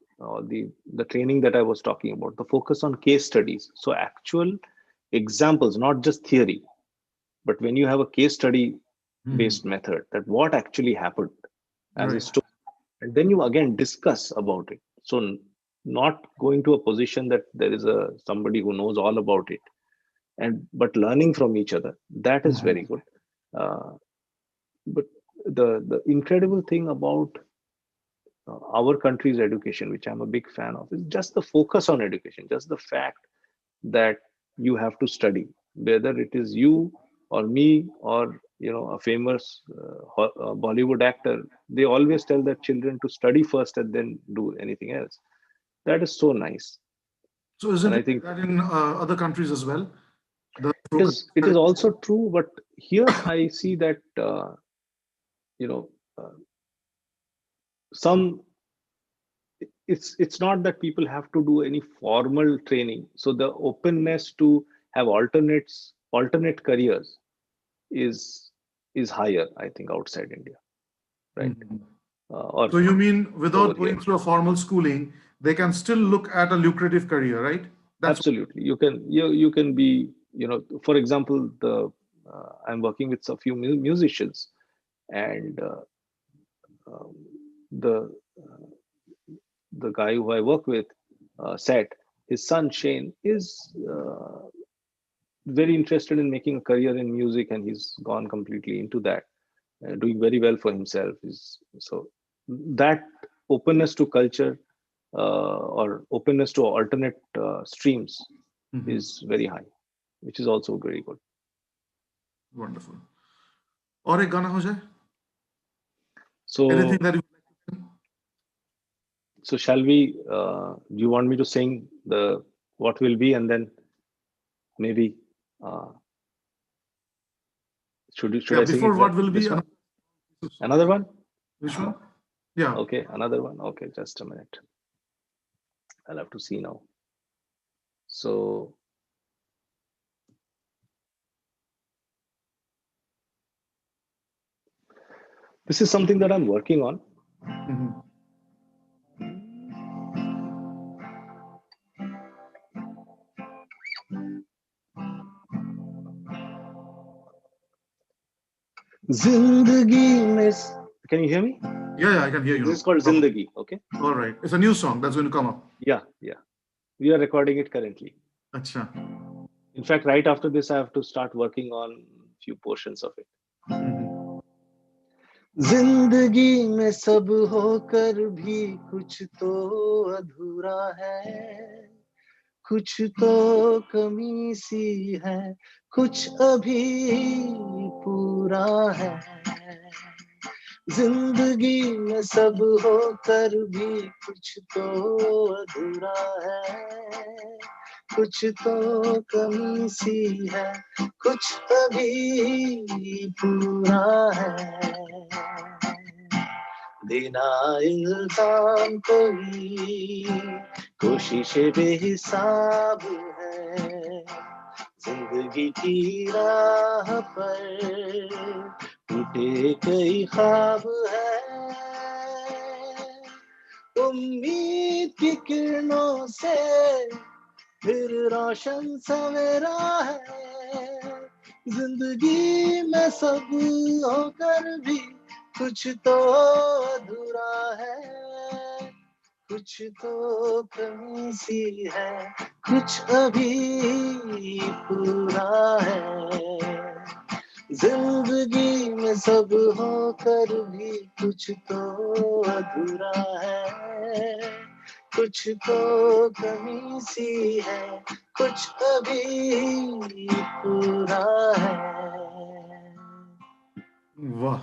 the training that I was talking about, the focus on case studies. So actual examples, not just theory, but when you have a case study Mhm. based method, that what actually happened as a Right. story, and then you again discuss about it. So not going to a position that there is a somebody who knows all about it, and but learning from each other, that is very good. uh, but the incredible thing about our country's education, which I'm a big fan of, is just the focus on education, just the fact that you have to study, whether it is you or me or a famous Bollywood actor. They always tell their children to study first and then do anything else. That is so nice. So And isn't I it like think that in other countries as well? The it focus. is also true, but here I see that you know uh, some it's not that people have to do any formal training, so the openness to have alternate careers is higher, I think, outside India, right? Mhm. Or So you mean over without here. going through a formal schooling, they can still look at a lucrative career, right? That's Absolutely, you can be, for example, the I'm working with a few musicians, and um, the the guy who I work with said his son Shane is very interested in making a career in music, and he's gone completely into that, doing very well for himself. Is so that openness to culture, or openness to alternate streams, Mhm. is very high, which is also very good. Wonderful. और एक गाना हो जाए? Anything So, that you shall we? Do you want me to sing the what will be, and then maybe uh, should yeah, I sing it? before what will be This one, another one. which one? Yeah. Okay, another one. Okay, just a minute. I'll have to see now. So this is something that I'm working on. Mhm. Zindagi mein. Can you hear me? Yeah, I can hear you This now. is called Properly. Zindagi. Okay. All right. It's a new song that's going to come up. Yeah, yeah. We are recording it currently. Acha. In fact, right after this, I have to start working on few portions of it. Mhm. जिंदगी में सब होकर भी कुछ तो अधूरा है, कुछ तो कमी सी है, कुछ अभी पूरा है। जिंदगी में सब होकर भी कुछ तो अधूरा है, कुछ तो कमी सी है, कुछ अभी पूरा है। देना इल्जाम कोई कोशिश बेहिसाब है, जिंदगी की राह पर टूटे कई ख्वाब है, उम्मीद की किरणों से फिर रोशन सवेरा है। जिंदगी में सब होकर भी कुछ तो अधूरा है, कुछ तो कमी सी है, कुछ अभी पूरा है। जिंदगी में सब होकर भी कुछ तो अधूरा है, कुछ तो कमी सी है, कुछ अभी पूरा है। Wow.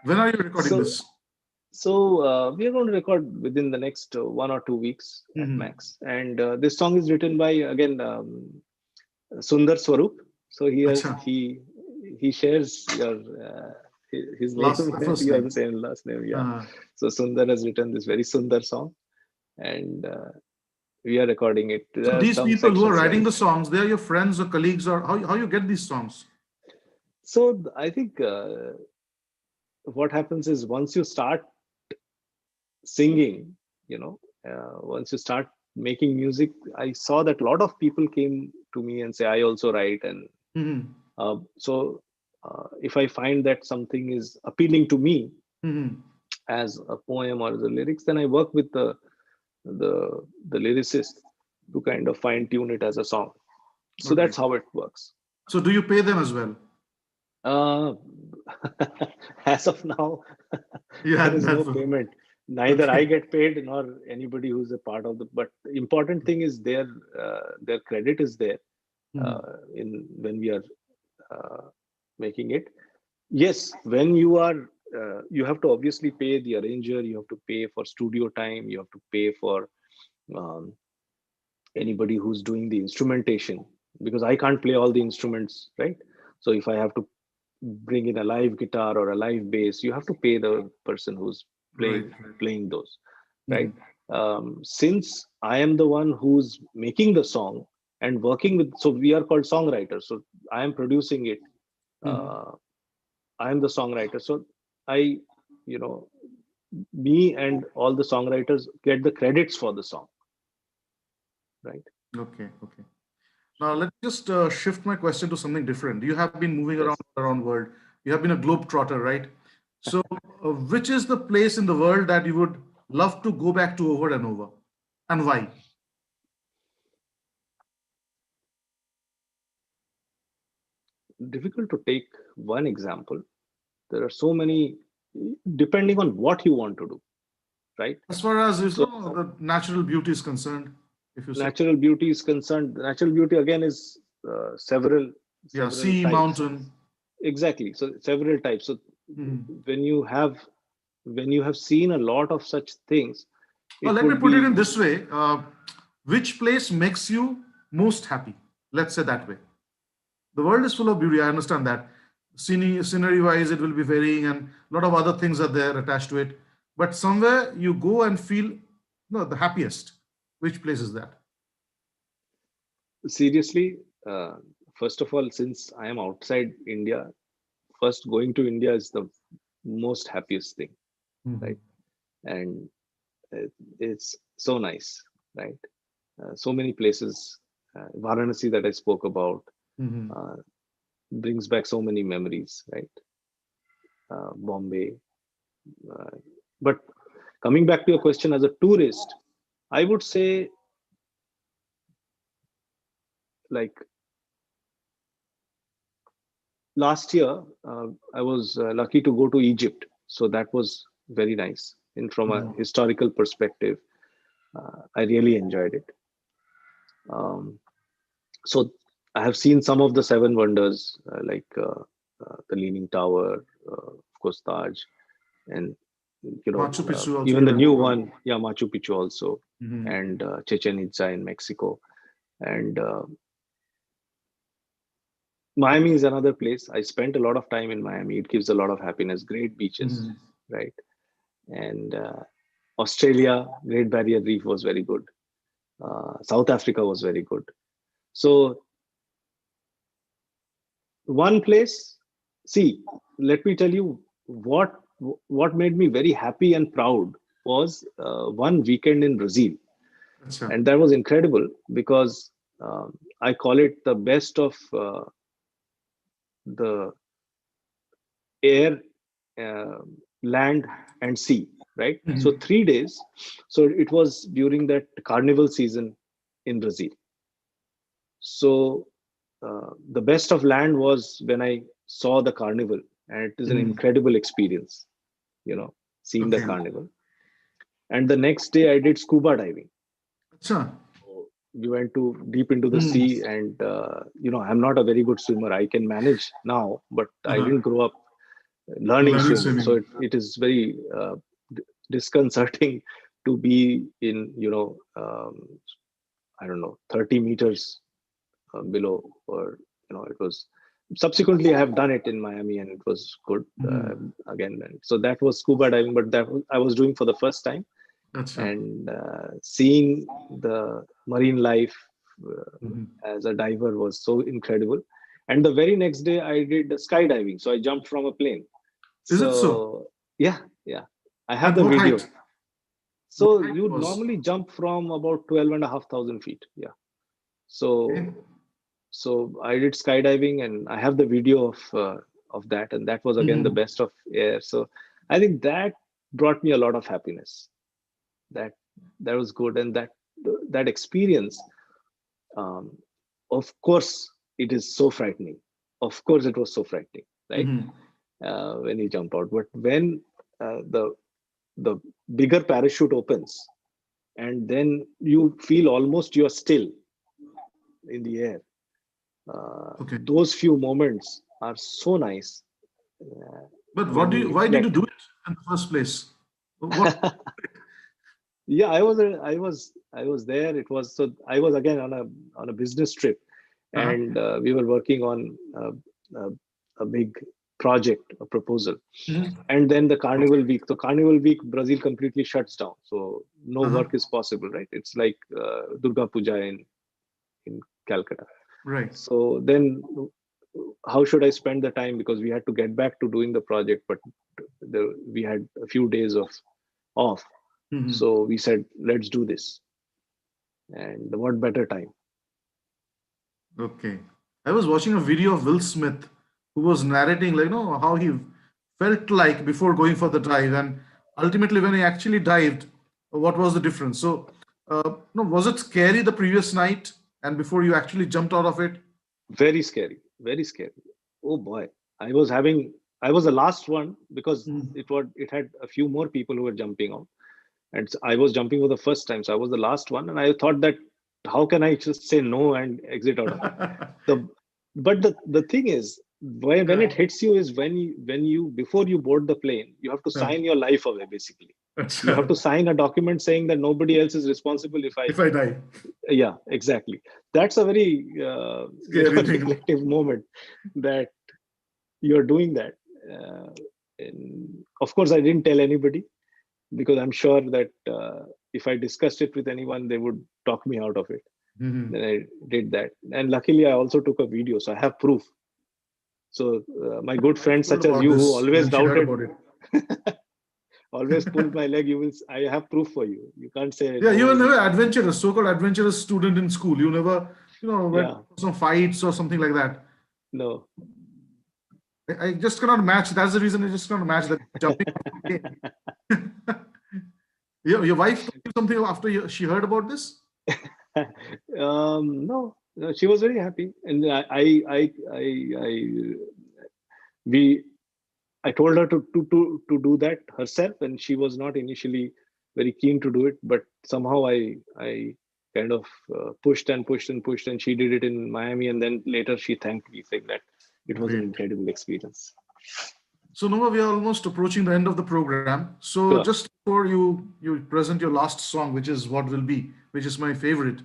When are you recording So, this? we are going to record within the next 1 or 2 weeks at Mhm. max. And this song is written by, again, Sundar Swarup. So Acha. he shares your his name. First You have the name. same last name, yeah. Uh, So Sundar has written this very Sundar song, and we are recording it. so There are these some people who are sections where writing the it's. songs, they are your friends or colleagues, or how you get these songs? So I think what happens is once you start singing, once you start making music, I saw that a lot of people came to me and say, I also write. And Mhm. so if I find that something is appealing to me Mhm. as a poem or as a lyrics, then I work with the the lyricist to kind of fine tune it as a song. So Okay. that's how it works. So do you pay them as well? Uh, as of now, Yeah, there is no that's payment. Neither I okay. get paid nor anybody who's a part of the. But the important thing is their credit is there Mhm. in when we are making it. Yes, when you are you have to obviously pay the arranger, you have to pay for studio time, you have to pay for um, anybody who's doing the instrumentation, because I can't play all the instruments, right? So if I have to bring in a live guitar or a live bass, you have to pay the person who's Right, playing right. playing those, right? Mhm. Since I am the one who's making the song and working with, so we are called songwriters. So I am producing it. Mhm. Uh, I am the songwriter. So I, you know, me and all the songwriters get the credits for the song, right? Okay, okay. Now let's just shift my question to something different. You have been moving Yes. around world. You have been a globe trotter, right? So, which is the place in the world that you would love to go back to over and over, and why? Difficult to take one example. There are so many, depending on what you want to do, right? As far as So the natural beauty is concerned, if you say, natural beauty is concerned, natural beauty again is several yeah, several sea, types. mountain. Exactly. So several types. So Mhm. when you have when you have seen a lot of such things, it Let me would put it in be this way: which place makes you most happy? Let's say that way. The world is full of beauty. I understand that. Scenery wise, it will be varying, and a lot of other things are there attached to it. But somewhere you go and feel no the happiest. Which place is that? seriously. First of all, since I am outside India, first going to India is the most happiest thing, Mhm. right? And it's so nice, right? So many places, Varanasi that I spoke about, Mhm. uh, brings back so many memories, right? Bombay. Uh, but coming back to your question, as a tourist, I would say, like, last year, I was lucky to go to Egypt. So that was very nice. And from a Mhm. historical perspective, I really enjoyed it. Um, so I have seen some of the seven wonders, the Leaning Tower, of course, Taj, and Machu Picchu also even you the went new to. one, yeah, Machu Picchu also, Mhm. and Chichen Itza in Mexico, and Miami is another place. I spent a lot of time in Miami. It gives a lot of happiness. Great beaches, Mhm. right? And Australia, Great Barrier Reef was very good. South Africa was very good. So one place, see, let me tell you what made me very happy and proud was one weekend in Brazil, Acha. and that was incredible because I call it the best of the air, uh, land, and sea. Right. So Mhm. 3 days. So it was during that carnival season in Brazil. So the best of land was when I saw the carnival, and it is an Mhm. incredible experience, you know, seeing the Okay. carnival. And the next day, I did scuba diving. Acha. So we went to deep into the Mhm. sea, and I'm not a very good swimmer. I can manage now, but I Uh-huh. didn't grow up learning Learning swimming, so swimming. it is very disconcerting to be in, I don't know, 30 meters below, or it was. Subsequently I have done it in Miami, and it was good Mhm. again. And so that was scuba diving, but I was doing for the first time, Acha. and seeing the marine life Mhm. as a diver was so incredible. And the very next day I did skydiving, so I jumped from a plane. Is it so? So yeah, yeah, I have At the what video. height? What So height it you was? normally jump from about 12,500 feet. Yeah. Okay. So I did skydiving, and I have the video of that, and that was again the Mhm. best of air. So I think that brought me a lot of happiness. That That was good. And that experience, um, of course, it is so frightening. Of course, it was so frightening, right? Mhm. When you jump out. But when the bigger parachute opens, and then you feel almost you're still in the air. Okay. Those few moments are so nice But when you why did you reflect. do it in the first place? What? Yeah, I was there. It was so I was again on a business trip, Uh-huh. and we were working on a, a big project, a proposal. Mhm. And then the carnival week. So carnival week, Brazil completely shuts down. So no Uh-huh. work is possible, right? It's like Durga Puja in Calcutta. Right. So then how should I spend the time? Because we had to get back to doing the project, but we had a few days of off. Mhm. So we said, let's do this. And what better time? Okay. I was watching a video of Will Smith who was narrating, like, how he felt like before going for the dive, and ultimately when he actually dived, what was the difference? So, no, was it scary the previous night and before you actually jumped out of it? Very scary, very scary. Oh boy. I was the last one because Mhm. it had a few more people who were jumping out. And I was jumping for the first time. So I was the last one. And I thought that how can I just say no and exit out of it? The but the thing is when Yeah. it hits you is when you before you board the plane, you have to Yeah. sign your life away basically. That's You have to sign a document saying that nobody else is responsible if I if I die. yeah, exactly. That's a very Scary thing. reflective moment that you're doing that. Uh, and of course, I didn't tell anybody because I'm sure that if I discussed it with anyone, they would talk me out of it. Mhm. Then I did that, and luckily, I also took a video, so I have proof. So my good My wife friends told such as about you, who this always when she heard doubted, about it. always pulled my leg, I have proof for you. You can't say Yeah, you no. were You never can't. adventurous, so-called adventurous student in school. You never, went Yeah, for some fights or something like that. no. I just cannot match. That's the reason I just cannot match that jumping off the plane. Your wife told you something after she heard about this? No, no, she was very happy, and we I told her to do that herself, and she was not initially very keen to do it, but somehow I kind of pushed and pushed and pushed, and she did it in Miami, and then later she thanked me, saying that it was an Great. incredible experience. So Nova, we are almost approaching the end of the program. So Sure. just before you present your last song, which is What Will Be, which is my favorite,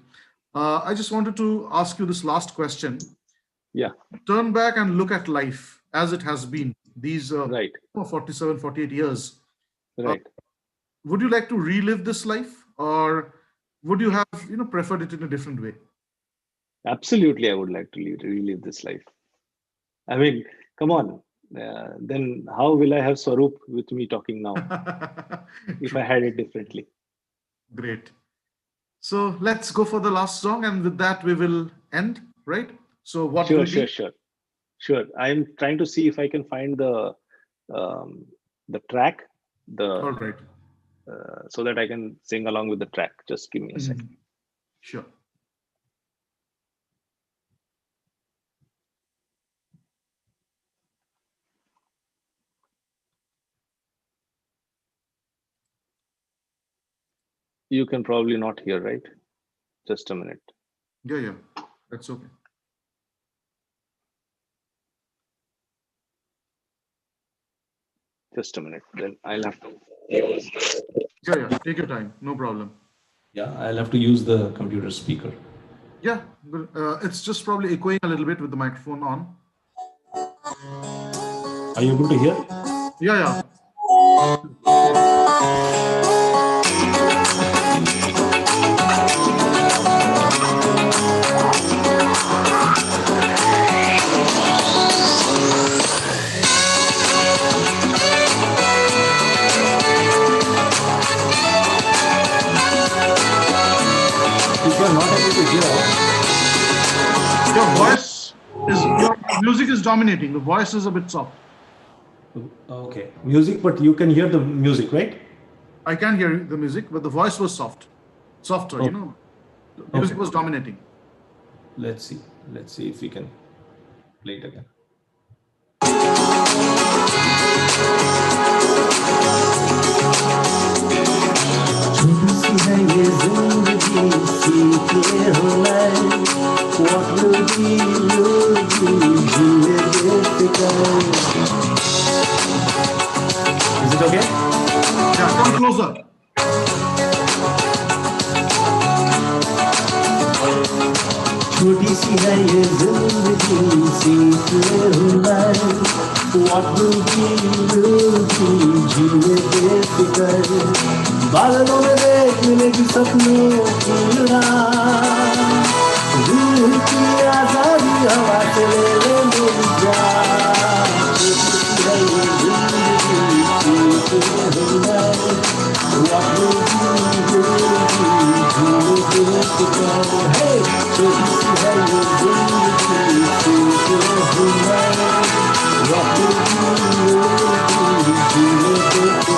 I just wanted to ask you this last question. Yeah. Turn back and look at life as it has been these Right. 47, 48 years. Uh, Right. would you like to relive this life, or would you have preferred it in a different way? Absolutely, I would like to relive this life. I mean, come on. Then how will I have Swarup with me talking now if I True. had it differently? Great. So let's go for the last song, and with that we will end, right? So what Sure, will sure, be? sure, sure. I'm trying to see if I can find um, the track, the All right. so that I can sing along with the track. Just give me a second. Mhm. Sure. You can probably not hear, right? Just a minute. Yeah, yeah. That's okay. Just a minute. Then I'll have to. Yeah, yeah. Take your time. No problem. Yeah, I'll have to use the computer speaker. Yeah, but, it's just probably echoing a little bit with the microphone on. Are you able to hear? Yeah, yeah. If you're not able to hear, Your voice your music is dominating. The voice is a bit soft. okay, music, but you can hear the music, right? I can hear the music, but the voice was softer. Oh. The music Okay. was dominating. Let's see. Let's see if we can play it again. Is it okay? Yeah, come closer. छोटी सी है ये जिंदगी सीख ले what will be जीने बेफिकर बादलों में देख मिलेगी सपनों की उड़ान रूह की आजादी हवा से ले ले मेरी जान छोटी सी है ये जिंदगी सीख ले what will be जीने बेफिकर hey छोटी सी है ये जिंदगी सीख ले what will be जीने बेफिकर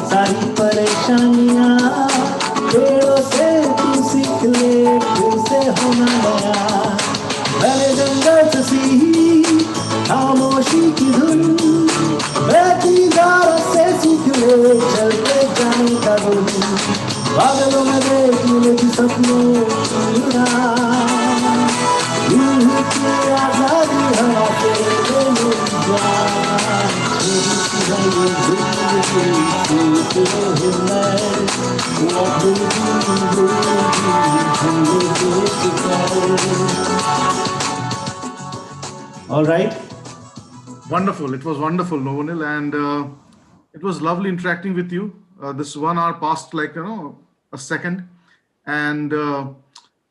सारी परेशानियां पेड़ों से तू सीख ले फिर से होना नया मैंने जंगल से सीखी खामोशी की धुन बहती धारों से सीख ले चलते जाने का गुण बादलों में देख मिलेगी सपनों की उड़ान रूह की आजादी हवा से ले मेरी जान All right. Wonderful. It was wonderful, Novo, and it was lovely interacting with you. This 1 hour passed like a second, and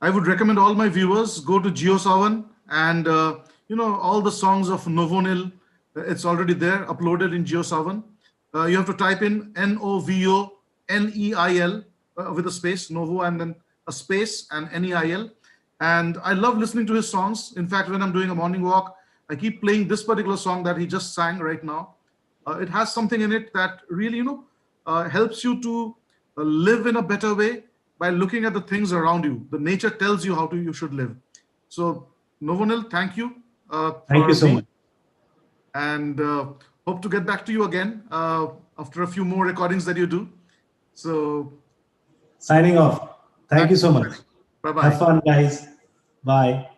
I would recommend all my viewers go to JioSavan and all the songs of Novo. It's already there, uploaded in JioSavan. You have to type in NOVO NEIL with a space, Novo, and then a space and NEIL. And I love listening to his songs. In fact, when I'm doing a morning walk, I keep playing this particular song that he just sang right now. It has something in it that really, helps you to live in a better way by looking at the things around you. The nature tells you how you should live. So, Novo, thank you. Thank you so much. And hope to get back to you again after a few more recordings that you do. So, signing off. Thank you so much. Bye-bye. Have fun, guys. Bye.